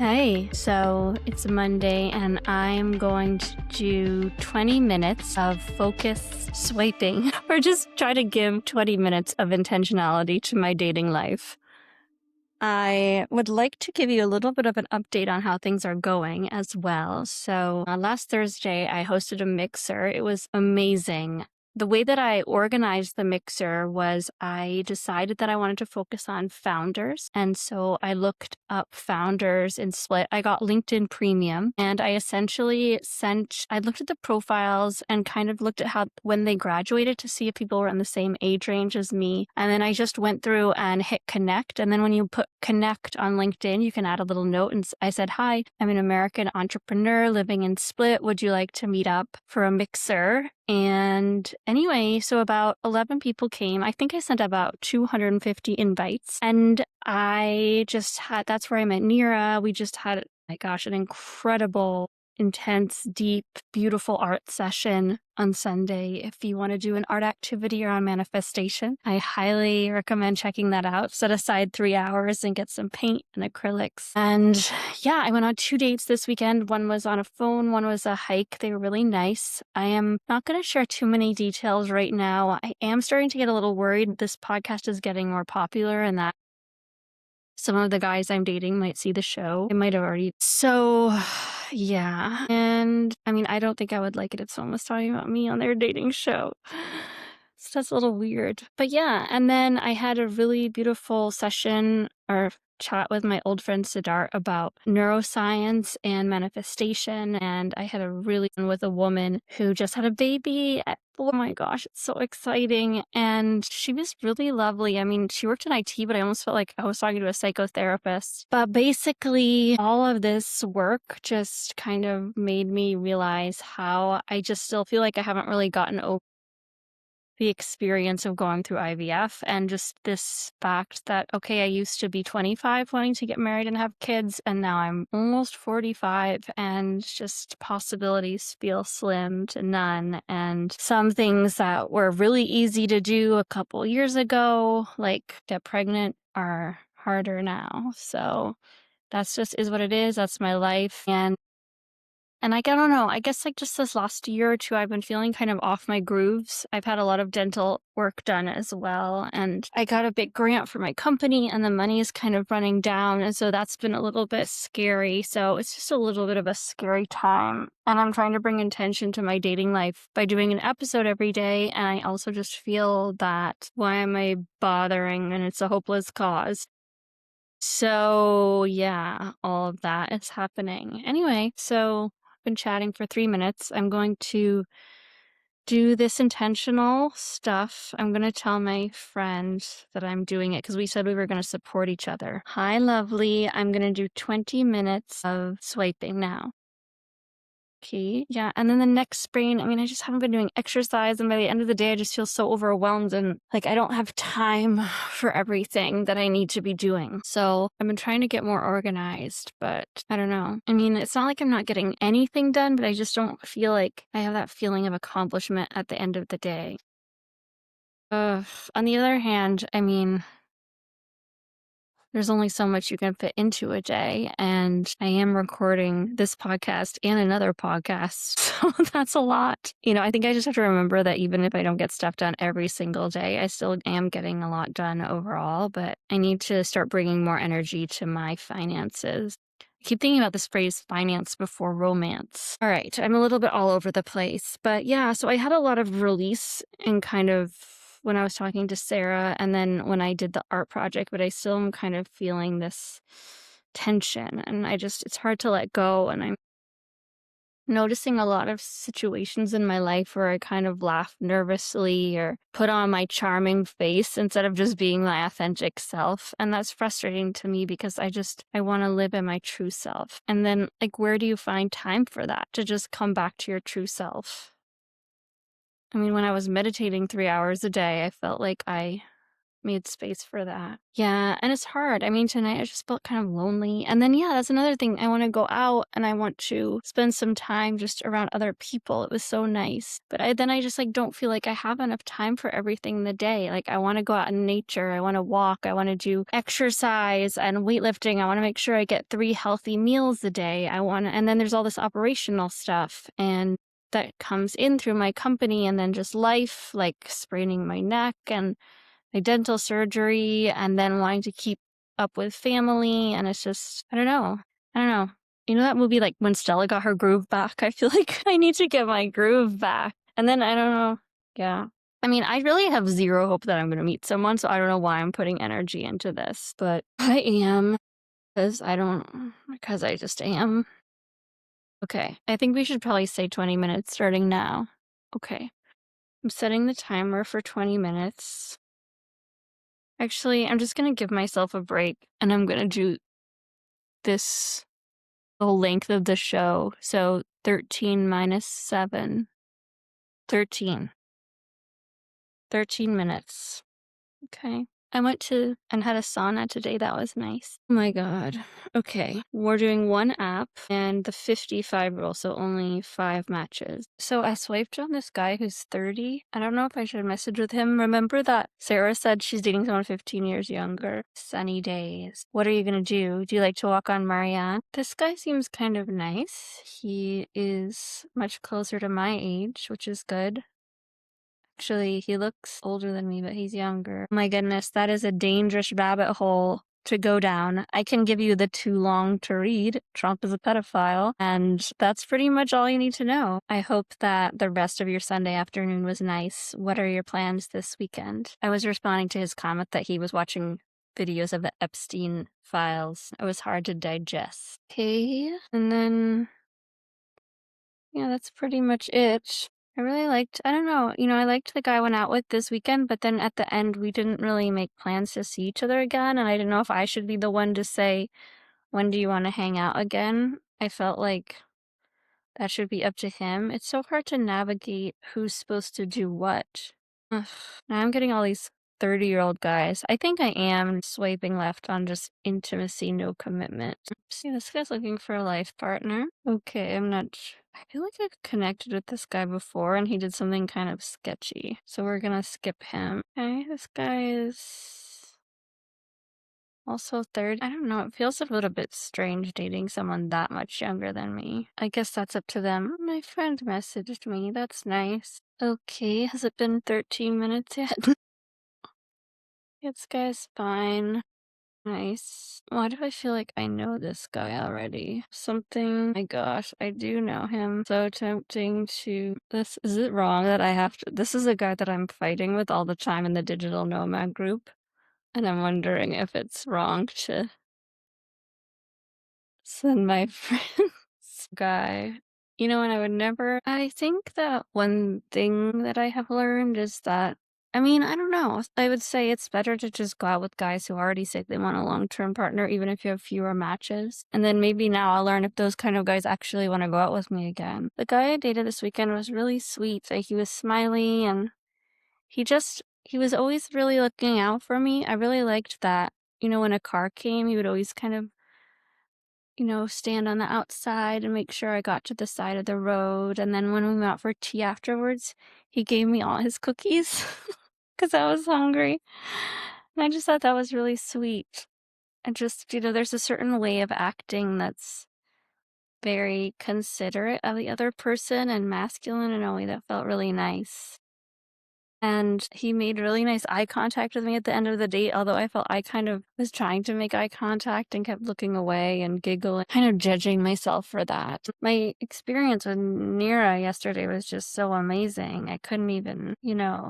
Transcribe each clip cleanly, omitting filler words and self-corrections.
Hey, so it's Monday and I'm going to do 20 minutes of focused swiping or just try to give 20 minutes of intentionality to my dating life. I would like to give you a little bit of an update on how things are going as well. So, last Thursday, I hosted a mixer. It was amazing. The way that I organized the mixer was I decided that I wanted to focus on founders. And so I looked up founders in Split. I got LinkedIn Premium and I I looked at the profiles and kind of looked at how when they graduated to see if people were in the same age range as me. And then I just went through and hit connect. And then when you put connect on LinkedIn, you can add a little note. And I said, "Hi, I'm an American entrepreneur living in Split. Would you like to meet up for a mixer?" And anyway, so about 11 people came. I think I sent about 250 invites. And that's where I met Nira. We just had, my gosh, an incredible, intense, deep, beautiful art session on Sunday. If you want to do an art activity around manifestation, I highly recommend checking that out. Set aside 3 hours and get some paint and acrylics. And yeah, I went on 2 dates this weekend. One was on a phone, one was a hike. They were really nice. I am not going to share too many details right now. I am starting to get a little worried. This podcast is getting more popular and that some of the guys I'm dating might see the show. They might have already. So, yeah. And I mean, I don't think I would like it if someone was talking about me on their dating show. So that's a little weird. But yeah, and then I had a really beautiful session or chat with my old friend Siddharth about neuroscience and manifestation. And I had a really with a woman who just had a baby. Oh my gosh, it's so exciting. And she was really lovely. I mean, she worked in IT, but I almost felt like I was talking to a psychotherapist. But basically, all of this work just kind of made me realize how I just still feel like I haven't really gotten over the experience of going through IVF and just this fact that, okay, I used to be 25 wanting to get married and have kids, and now I'm almost 45 and just possibilities feel slim to none. And some things that were really easy to do a couple years ago, like get pregnant, are harder now. So that's just is what it is. That's my life. And I don't know, I guess like just this last year or two, I've been feeling kind of off my grooves. I've had a lot of dental work done as well. And I got a big grant for my company and the money is kind of running down. And so that's been a little bit scary. So it's just a little bit of a scary time. And I'm trying to bring intention to my dating life by doing an episode every day. And I also just feel that why am I bothering? And it's a hopeless cause. So yeah, all of that is happening. Anyway, so been chatting for 3 minutes. I'm going to do this intentional stuff. I'm going to tell my friend that I'm doing it because we said we were going to support each other. Hi, lovely. I'm going to do 20 minutes of swiping now. Okay, yeah. And then the next sprain, I mean, I just haven't been doing exercise. And by the end of the day, I just feel so overwhelmed and like I don't have time for everything that I need to be doing. So I've been trying to get more organized, but I don't know. I mean, it's not like I'm not getting anything done, but I just don't feel like I have that feeling of accomplishment at the end of the day. On the other hand, I mean, there's only so much you can fit into a day, and I am recording this podcast and another podcast, so that's a lot. You know, I think I just have to remember that even if I don't get stuff done every single day, I still am getting a lot done overall, but I need to start bringing more energy to my finances. I keep thinking about this phrase, finance before romance. All right, I'm a little bit all over the place, but yeah, so I had a lot of release and kind of when I was talking to Sarah and then when I did the art project, but I still am kind of feeling this tension and it's hard to let go. And I'm noticing a lot of situations in my life where I kind of laugh nervously or put on my charming face instead of just being my authentic self. And that's frustrating to me because I want to live in my true self. And then like, where do you find time for that to just come back to your true self? I mean, when I was meditating 3 hours a day, I felt like I made space for that. Yeah, and it's hard. I mean, tonight I just felt kind of lonely. And then, yeah, that's another thing. I want to go out and I want to spend some time just around other people. It was so nice. But then I just like don't feel like I have enough time for everything in the day. Like I want to go out in nature. I want to walk. I want to do exercise and weightlifting. I want to make sure I get 3 healthy meals a day. And then there's all this operational stuff. And that comes in through my company and then just life, like spraining my neck and my dental surgery and then wanting to keep up with family. And it's just, I don't know. You know that movie, like when Stella got her groove back? I feel like I need to get my groove back. And then I don't know. Yeah. I mean, I really have zero hope that I'm going to meet someone, so I don't know why I'm putting energy into this, but I am because I just am. Okay. I think we should probably say 20 minutes starting now. Okay. I'm setting the timer for 20 minutes. Actually, I'm just going to give myself a break and I'm going to do this the whole length of the show. So 13 minus 7. 13. 13 minutes. Okay. I went to and had a sauna today. That was nice. Oh my God. Okay. We're doing one app and the 55 rule, so only 5 matches. So I swiped on this guy who's 30. I don't know if I should message with him. Remember that Sarah said she's dating someone 15 years younger? Sunny days. What are you going to do? Do you like to walk on Marianne? This guy seems kind of nice. He is much closer to my age, which is good. Actually, he looks older than me, but he's younger. Oh my goodness, that is a dangerous rabbit hole to go down. I can give you the too long to read. Trump is a pedophile, and that's pretty much all you need to know. I hope that the rest of your Sunday afternoon was nice. What are your plans this weekend? I was responding to his comment that he was watching videos of the Epstein files. It was hard to digest. Okay, and then yeah, that's pretty much it. I don't know, I liked the guy I went out with this weekend, but then at the end, we didn't really make plans to see each other again. And I didn't know if I should be the one to say, when do you want to hang out again? I felt like that should be up to him. It's so hard to navigate who's supposed to do what. Ugh. Now I'm getting all these 30-year-old guys. I think I am swiping left on just intimacy, no commitment. See, this guy's looking for a life partner. Okay, I'm not sure. I feel like I connected with this guy before and he did something kind of sketchy. So we're gonna skip him. Okay, this guy is also 30. I don't know, it feels a little bit strange dating someone that much younger than me. I guess that's up to them. My friend messaged me, that's nice. Okay, has it been 13 minutes yet? This guy's fine. Nice. Why do I feel like I know this guy already? Something. My gosh, I do know him. So tempting to. Is it wrong that I have to? This is a guy that I'm fighting with all the time in the digital nomad group. And I'm wondering if it's wrong to send my friends guy. And I would never. I think that one thing that I have learned is that, I mean, I don't know. I would say it's better to just go out with guys who already say they want a long-term partner, even if you have fewer matches. And then maybe now I'll learn if those kind of guys actually want to go out with me again. The guy I dated this weekend was really sweet. Like, he was smiley and he was always really looking out for me. I really liked that. When a car came, he would always kind of stand on the outside and make sure I got to the side of the road. And then when we went out for tea afterwards, he gave me all his cookies because I was hungry. And I just thought that was really sweet. And just, there's a certain way of acting that's very considerate of the other person and masculine in a way that felt really nice. And he made really nice eye contact with me at the end of the date, although I felt I kind of was trying to make eye contact and kept looking away and giggling, kind of judging myself for that. My experience with Nira yesterday was just so amazing. I couldn't even,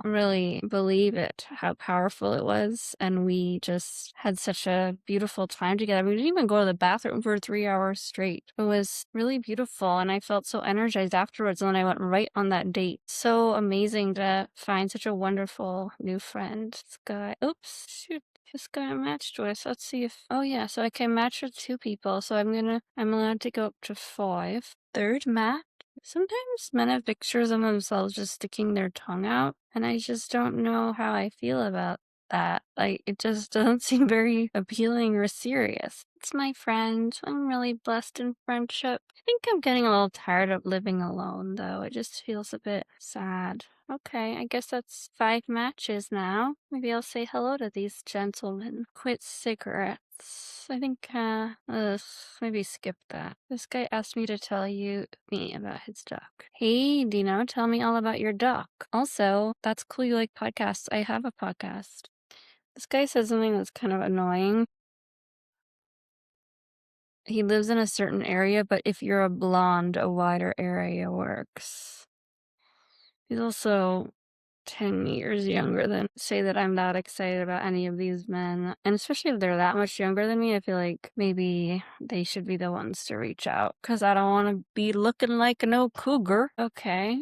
really believe it, how powerful it was. And we just had such a beautiful time together. We didn't even go to the bathroom for 3 hours straight. It was really beautiful. And I felt so energized afterwards. And then I went right on that date. So amazing to find such a wonderful new friend. This guy, oops, shoot, this guy I matched with. Let's see if, oh yeah, so I can match with 2 people. So I'm allowed to go up to 5. Third match. Sometimes men have pictures of themselves just sticking their tongue out, and I just don't know how I feel about that. Like, it just doesn't seem very appealing or serious. It's my friend. I'm really blessed in friendship. I think I'm getting a little tired of living alone, though. It just feels a bit sad. Okay, I guess that's 5 matches now. Maybe I'll say hello to these gentlemen. Quit cigarettes. I think, maybe skip that. This guy asked me to tell me about his duck. Hey, Dino, tell me all about your duck. Also, that's cool you like podcasts. I have a podcast. This guy says something that's kind of annoying. He lives in a certain area, but if you're a blonde, a wider area works. He's also 10 years younger than say that I'm not excited about any of these men. And especially if they're that much younger than me, I feel like maybe they should be the ones to reach out. Because I don't want to be looking like an old cougar. Okay.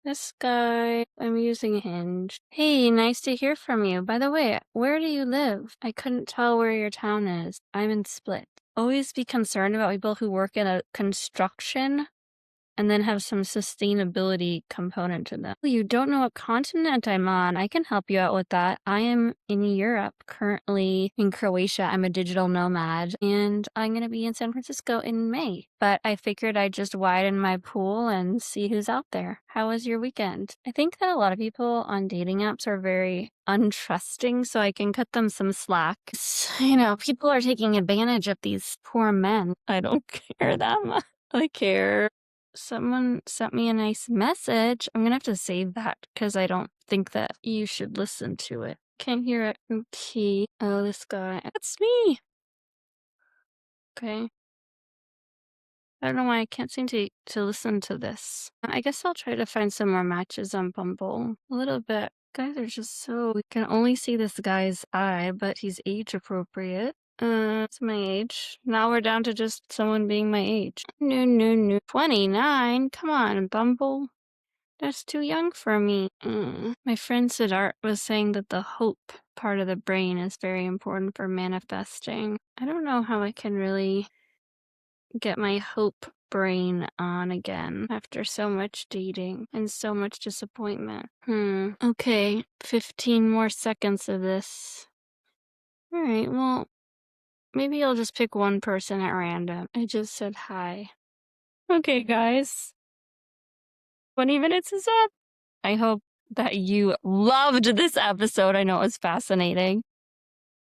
This guy, I'm using Hinge. Hey, nice to hear from you. By the way, where do you live? I couldn't tell where your town is. I'm in Split. Always be concerned about people who work in a construction and then have some sustainability component to them. You don't know what continent I'm on. I can help you out with that. I am in Europe, currently in Croatia. I'm a digital nomad, and I'm going to be in San Francisco in May. But I figured I'd just widen my pool and see who's out there. How was your weekend? I think that a lot of people on dating apps are very untrusting, so I can cut them some slack. You know, people are taking advantage of these poor men. I don't care that much. I care. Someone sent me a nice message. I'm gonna have to save that because I don't think that you should listen to it. Can't hear it. Okay. Oh, this guy. That's me. Okay. I don't know why I can't seem to listen to this. I guess I'll try to find some more matches on Bumble. A little bit. Guys are just so... We can only see this guy's eye, but he's age appropriate. It's my age. Now we're down to just someone being my age. No. 29? Come on, Bumble. That's too young for me. My friend Siddharth was saying that the hope part of the brain is very important for manifesting. I don't know how I can really get my hope brain on again after so much dating and so much disappointment. Okay, 15 more seconds of this. Alright, well, maybe I'll just pick one person at random. I just said hi. Okay, guys. 20 minutes is up. I hope that you loved this episode. I know it was fascinating.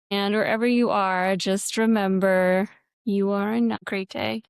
And wherever you are, just remember you are a great day.